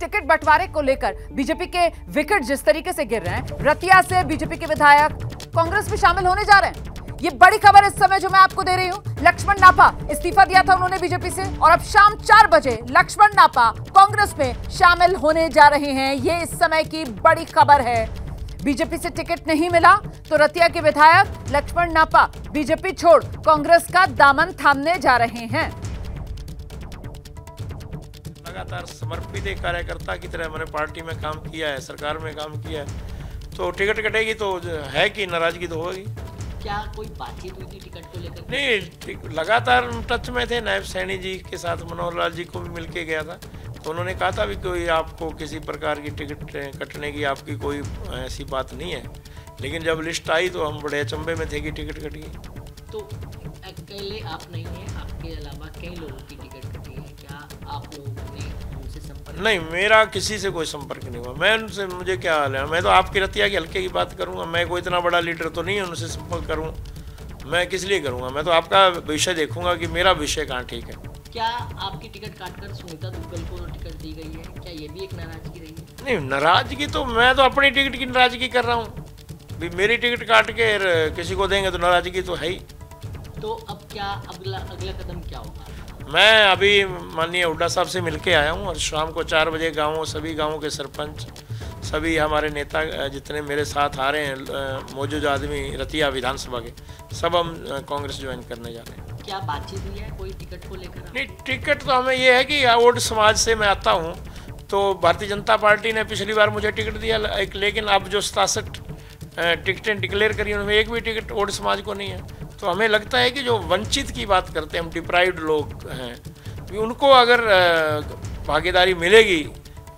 Ticket बंटवारे को लेकर बीजेपी के विकेट जिस तरीके से गिर रहे हैं, रतिया से बीजेपी के विधायक कांग्रेस में शामिल होने जा रहे हैं। ये बड़ी खबर इस समय जो मैं आपको दे रही हूं। लक्ष्मण नापा इस्तीफा दिया था उन्होंने बीजेपी से, और अब शाम 4 बजे लक्ष्मण नापा कांग्रेस में शामिल होने जा रहे हैं। ये इस समय की बड़ी खबर है। बीजेपी से टिकट नहीं मिला तो रतिया के विधायक लक्ष्मण नापा बीजेपी छोड़ कांग्रेस का दामन थामने जा रहे हैं। लगातार समर्पित एक कार्यकर्ता की तरह मैंने पार्टी में काम किया है, सरकार में काम किया है, तो टिकट कटेगी तो है कि नाराजगी तो होगी। क्या कोई बातचीत हुई थी टिकट को लेकर? नहीं, लगातार टच में थे। नायब सैनी जी के साथ मनोहर लाल जी को भी मिल के गया था, तो उन्होंने कहा था भी कोई आपको किसी प्रकार की टिकट कटने की आपकी कोई ऐसी बात नहीं है। लेकिन जब लिस्ट आई तो हम बड़े अचंभे में थे कि टिकट कटी है। तो अकेले आप नहीं हैं, आपके अलावा कई लोगों की टिकट कटी है। क्या आप लोगों ने उनसे संपर्क? नहीं, मेरा किसी से कोई संपर्क नहीं हुआ। मैं उनसे, मुझे क्या हाल है, मैं तो आपकी रतिया के हल्के की बात करूंगा। मैं कोई इतना बड़ा लीडर तो नहीं है उनसे संपर्क करूँ। मैं किस लिए करूँगा? मैं तो आपका विषय देखूंगा कि मेरा विषय कहाँ ठीक है। क्या आपकी टिकट काटकर सुनीता दुग्गल को टिकट दी गई है? क्या ये भी एक नाराजगी रही है? नहीं, नाराजगी तो मैं तो अपनी टिकट की नाराजगी कर रहा हूँ। भी मेरी टिकट काट के किसी को देंगे तो नाराजगी तो है ही। तो अब क्या अगला कदम क्या होगा? मैं अभी माननीय हुड्डा साहब से मिलके आया हूँ, और शाम को 4 बजे सभी गाँवों के सरपंच, सभी हमारे नेता जितने मेरे साथ आ रहे हैं, मौजूद आदमी रतिया विधानसभा के, सब हम कांग्रेस ज्वाइन करने जा रहे हैं। क्या बातचीत हुई है कोई टिकट को लेकर? नहीं, टिकट तो हमें ये है कि ओड समाज से मैं आता हूँ, तो भारतीय जनता पार्टी ने पिछली बार मुझे टिकट दिया, लेकिन अब जो 67 टिकटें डिक्लेयर करी उनमें एक भी टिकट ओड समाज को नहीं है। तो हमें लगता है कि जो वंचित की बात करते हैं, हम डिप्राइव्ड लोग हैं, उनको अगर भागीदारी मिलेगी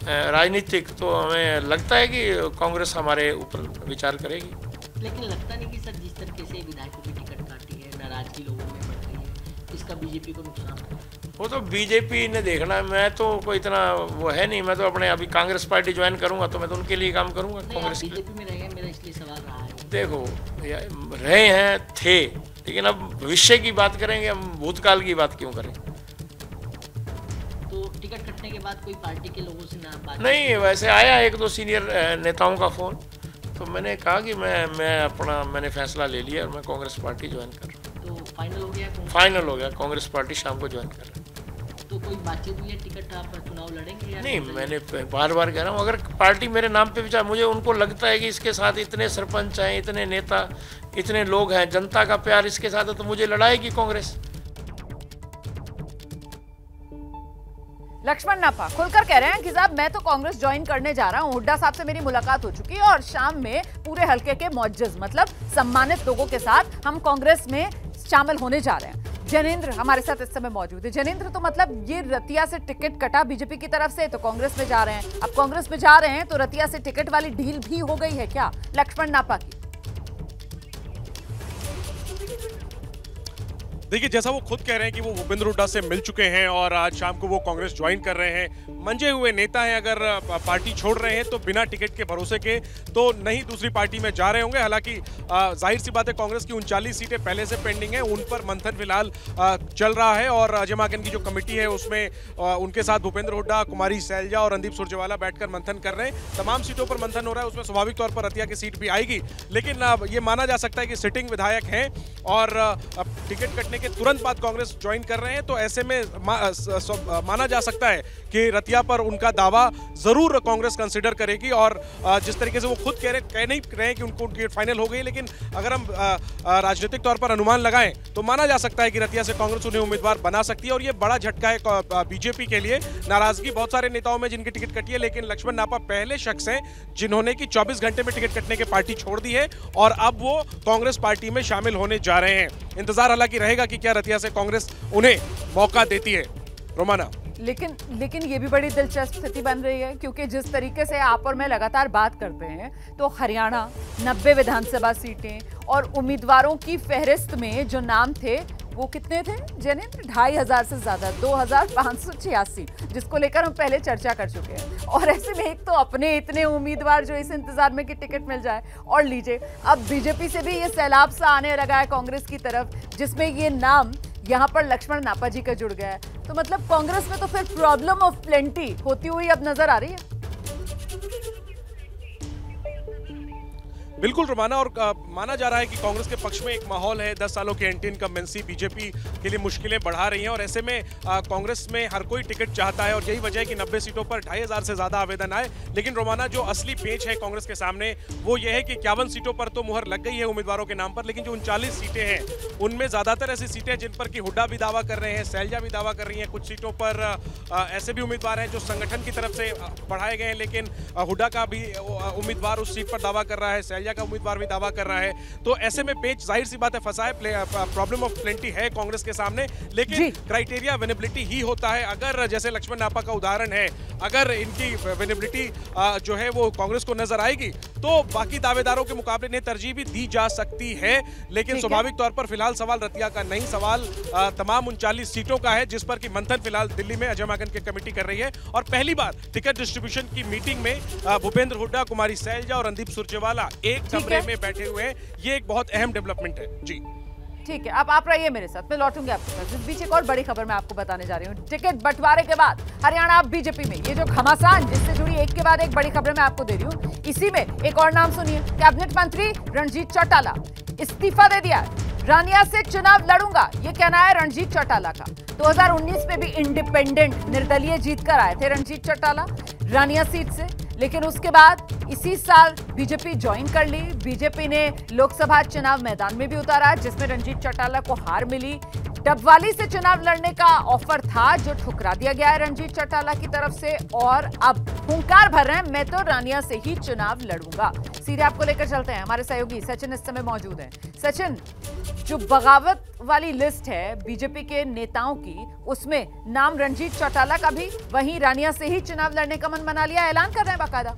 राजनीतिक, तो हमें लगता है कि कांग्रेस हमारे ऊपर विचार करेगी। लेकिन लगता नहीं कि सर जिस तरीके से विधायकों की टिकट काटी है, नाराजगी लोगों में बढ़ रही है, इसका बीजेपी को नुकसान है? वो तो बीजेपी ने देखना है। मैं तो कोई इतना वो है नहीं। मैं तो अपने अभी कांग्रेस पार्टी ज्वाइन करूंगा तो मैं तो उनके लिए काम करूंगा। कांग्रेस बीजेपी में रहे, मेरा इसलिए सवाल रहा है। देखो, रहे हैं थे, लेकिन अब भविष्य की बात करेंगे, हम भूतकाल की बात क्यों करें? तो टिकट कटने के बाद कोई पार्टी के लोगों से ना बात? नहीं, वैसे आया 1-2 सीनियर नेताओं का फ़ोन, तो मैंने कहा कि मैंने फैसला ले लिया और मैं कांग्रेस पार्टी ज्वाइन कर रहा हूँ। तो फाइनल हो गया? फाइनल हो गया, कांग्रेस पार्टी शाम को ज्वाइन कर रहा है। तो कोई बातचीत हुई है? टिकट आप चुनाव लड़ेंगे या नहीं? मैंने बार कह रहा हूँ, अगर पार्टी मेरे नाम पे विचार, मुझे उनको लगता है कि इसके साथ इतने सरपंच हैं, इतने नेता, इतने लोग हैं, जनता का प्यार इसके साथ है, तो मुझे लड़ाएगी कांग्रेस। लक्ष्मण नापा खुलकर कह रहे हैं कि साहब मैं तो कांग्रेस ज्वाइन करने जा रहा हूं। हुड्डा साहब से मेरी मुलाकात हो चुकी है और शाम में पूरे हल्के के मुअज्जज, मतलब सम्मानित लोगों के साथ हम कांग्रेस में शामिल होने जा रहे हैं। जैनेंद्र हमारे साथ इस समय मौजूद है। जैनेंद्र, तो मतलब ये रतिया से टिकट कटा बीजेपी की तरफ से, तो कांग्रेस में जा रहे हैं। अब कांग्रेस में जा रहे हैं तो रतिया से टिकट वाली डील भी हो गई है क्या लक्ष्मण नापा की? देखिए, जैसा वो खुद कह रहे हैं कि वो भूपेंद्र हुड्डा से मिल चुके हैं और आज शाम को वो कांग्रेस ज्वाइन कर रहे हैं। मंजे हुए नेता हैं, अगर पार्टी छोड़ रहे हैं तो बिना टिकट के भरोसे के तो नहीं दूसरी पार्टी में जा रहे होंगे। हालांकि जाहिर सी बात है, कांग्रेस की 39 सीटें पहले से पेंडिंग है, उन पर मंथन फिलहाल चल रहा है और अजय माकन की जो कमेटी है उसमें उनके साथ भूपेंद्र हुड्डा, कुमारी सैलजा और रणदीप सुरजेवाला बैठकर मंथन कर रहे हैं। तमाम सीटों पर मंथन हो रहा है, उसमें स्वाभाविक तौर पर रतिया की सीट भी आएगी, लेकिन ये माना जा सकता है कि सिटिंग विधायक हैं और टिकट कटने के तुरंत बाद कांग्रेस ज्वाइन कर रहे हैं, तो ऐसे में माना जा सकता है कि रतिया पर उनका दावा जरूर कांग्रेस कंसिडर करेगी। और जिस तरीके से वो खुद कह नहीं रहे हैं कि उनकी फाइनल हो गई, लेकिन अगर हम राजनीतिक तौर पर अनुमान लगाएं तो माना जा सकता है कि रतिया से कांग्रेस उन्हें उम्मीदवार बना सकती है। और ये बड़ा झटका है बीजेपी के लिए। नाराजगी बहुत सारे नेताओं में जिनकी टिकट कटी है, लेकिन लक्ष्मण नापा पहले शख्स हैं जिन्होंने कि 24 घंटे में टिकट कटने के पार्टी छोड़ दी है और अब वो कांग्रेस पार्टी में शामिल होने जा रहे हैं। इंतजार हालांकि रहेगा कि क्या रतिया से कांग्रेस उन्हें मौका देती है। रोमाना, लेकिन ये भी बड़ी दिलचस्प स्थिति बन रही है, क्योंकि जिस तरीके से आप और मैं लगातार बात करते हैं, तो हरियाणा 90 विधानसभा सीटें और उम्मीदवारों की फहरिस्त में जो नाम थे वो कितने थे जैनेंद्र? 2500 से ज्यादा, 2586, जिसको लेकर हम पहले चर्चा कर चुके हैं। और ऐसे में एक तो अपने इतने उम्मीदवार जो इस इंतजार में कि टिकट मिल जाए, और लीजिए अब बीजेपी से भी ये सैलाब सा आने लगा है कांग्रेस की तरफ, जिसमें ये नाम यहाँ पर लक्ष्मण नापा जी का जुड़ गया है, तो मतलब कांग्रेस में तो फिर प्रॉब्लम ऑफ प्लेंटी होती हुई अब नजर आ रही है। बिल्कुल रोमाना, और माना जा रहा है कि कांग्रेस के पक्ष में एक माहौल है। 10 सालों की एंटी इनकम्बेंसी बीजेपी के लिए मुश्किलें बढ़ा रही हैं, और ऐसे में कांग्रेस में हर कोई टिकट चाहता है, और यही वजह है कि 90 सीटों पर 2500 से ज्यादा आवेदन आए। लेकिन रोमाना, जो असली पेच है कांग्रेस के सामने वो ये है कि 51 सीटों पर तो मुहर लग गई है उम्मीदवारों के नाम पर, लेकिन जो 39 सीटें हैं उनमें ज्यादातर ऐसी सीटें जिन पर कि हुड्डा भी दावा कर रहे हैं, शैलजा भी दावा कर रही हैं। कुछ सीटों पर ऐसे भी उम्मीदवार हैं जो संगठन की तरफ से बढ़ाए गए हैं, लेकिन हुड्डा का भी उम्मीदवार उस सीट पर दावा कर रहा है, शैलजा का उम्मीदवार भी दावा कर रहा है। तो ऐसे में पेच जाहिर सी बात है फंसा है। प्रॉब्लम ऑफ प्लेंटी है कांग्रेस के सामने, लेकिन क्राइटेरिया विनेबिलिटी ही होता है। अगर जैसे लक्ष्मण नापा का उदाहरण है, अगर इनकी विनेबिलिटी जो है वो कांग्रेस को नजर आएगी तो बाकी दावेदारों के मुकाबले इन्हें तरजीह भी दी जा सकती है। लेकिन स्वाभाविक तौर पर फिलहाल सवाल रतिया का नहीं, सवाल तमाम 39 सीटों का है, जिस पर कि मंथन फिलहाल दिल्ली में अजय माकन की कमेटी कर रही है। और पहली बार टिकट डिस्ट्रीब्यूशन की मीटिंग में भूपेंद्र हुड्डा, कुमारी शैलजा और रणदीप सुरजेवाला एक कमरे में बैठे हुए हैं। ये एक बहुत अहम डेवलपमेंट है। जी ठीक है, अब आप रहिए मेरे साथ, मैं लौटूंगी आपके पास। इस बीच एक और बड़ी खबर मैं आपको बताने जा रही हूँ। टिकट बंटवारे के बाद हरियाणा अब बीजेपी में, ये जो घमासान जिससे जुड़ी एक के बाद एक बड़ी खबर मैं आपको दे रही हूँ, इसी में एक और नाम सुनिए। कैबिनेट मंत्री रणजीत चौटाला इस्तीफा दे दिया। रानिया से चुनाव लड़ूंगा, ये कहना है रणजीत चौटाला का। 2019 में भी इंडिपेंडेंट निर्दलीय जीत कर आए थे रणजीत चौटाला रानिया सीट से, लेकिन उसके बाद इसी साल बीजेपी ज्वाइन कर ली। बीजेपी ने लोकसभा चुनाव मैदान में भी उतारा, जिसमें रणजीत चौटाला को हार मिली। डबवाली से चुनाव लड़ने का ऑफर था, जो ठुकरा दिया गया है रणजीत चौटाला की तरफ से, और अब हुंकार भर रहे हैं, मैं तो रानिया से ही चुनाव लड़ूंगा। सीधे आपको लेकर चलते हैं, हमारे सहयोगी सचिन इस समय मौजूद हैं। सचिन, जो बगावत वाली लिस्ट है बीजेपी के नेताओं की, उसमें नाम रणजीत चौटाला का भी, वहीं रानिया से ही चुनाव लड़ने का मन बना लिया, ऐलान कर रहे हैं बाकायदा।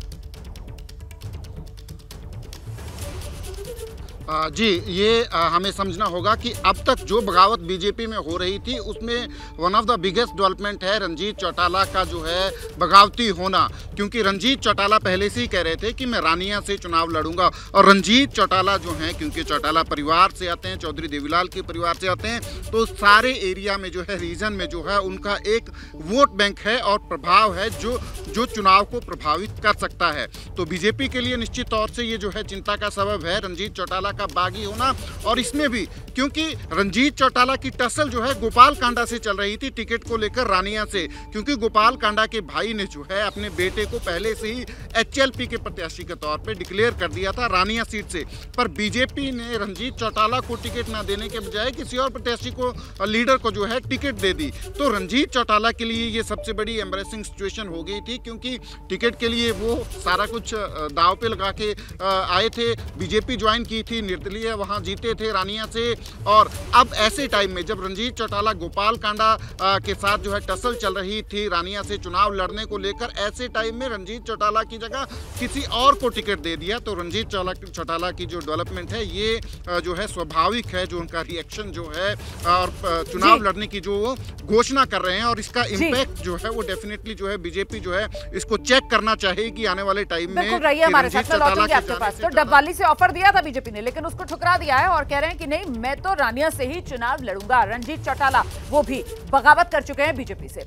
जी, ये हमें समझना होगा कि अब तक जो बगावत बीजेपी में हो रही थी उसमें one of the biggest development है रणजीत चौटाला का जो है बगावती होना। क्योंकि रणजीत चौटाला पहले से ही कह रहे थे कि मैं रानिया से चुनाव लड़ूंगा, और रणजीत चौटाला जो हैं, क्योंकि चौटाला परिवार से आते हैं, चौधरी देवीलाल के परिवार से आते हैं, तो सारे एरिया में जो है, रीजन में जो है उनका एक वोट बैंक है और प्रभाव है जो चुनाव को प्रभावित कर सकता है। तो बीजेपी के लिए निश्चित तौर से ये जो है चिंता का सबब है रणजीत चौटाला का बागी होना। और इसमें भी क्योंकि रणजीत चौटाला की टसल जो है गोपाल कांडा से चल रही थी टिकट को लेकर रानिया से, क्योंकि गोपाल कांडा के भाई ने जो है अपने बेटे को पहले से ही एचएलपी के प्रत्याशी के तौर पे डिक्लेयर कर दिया था रानिया सीट से। पर बीजेपी ने रणजीत चौटाला को टिकट ना देने के बजाय किसी और प्रत्याशी को, लीडर को जो है टिकट दे दी। तो रणजीत चौटाला के लिए ये सबसे बड़ी एम्बरेसिंग सिचुएशन हो गई थी, क्योंकि टिकट के लिए वो सारा कुछ दाव पे लगा के आए थे। बीजेपी ज्वाइन की थी, निर्दलीय वहां जीते थे रानिया से, और अब ऐसे टाइम में जब रणजीत चौटाला गोपाल कांडा के साथ जो है टसल चल रही थी रानिया से चुनाव लड़ने को लेकर, ऐसे टाइम में रणजीत चौटाला की जगह किसी और को टिकट दे दिया। तो रणजीत चौटाला की जो डेवलपमेंट है ये जो है स्वाभाविक है, जो उनका रिएक्शन जो है और चुनाव लड़ने की जो घोषणा कर रहे हैं, और इसका इम्पैक्ट जो है वो डेफिनेटली जो है बीजेपी जो है इसको चेक करना चाहेगी आने वाले टाइम में। हमारे साथ लौटेंगे आपके पास। तो डबवाली से ऑफर दिया था बीजेपी ने, लेकिन उसको ठुकरा दिया है और कह रहे हैं कि नहीं, मैं तो रानिया से ही चुनाव लड़ूंगा। रणजीत चौटाला वो भी बगावत कर चुके हैं बीजेपी से।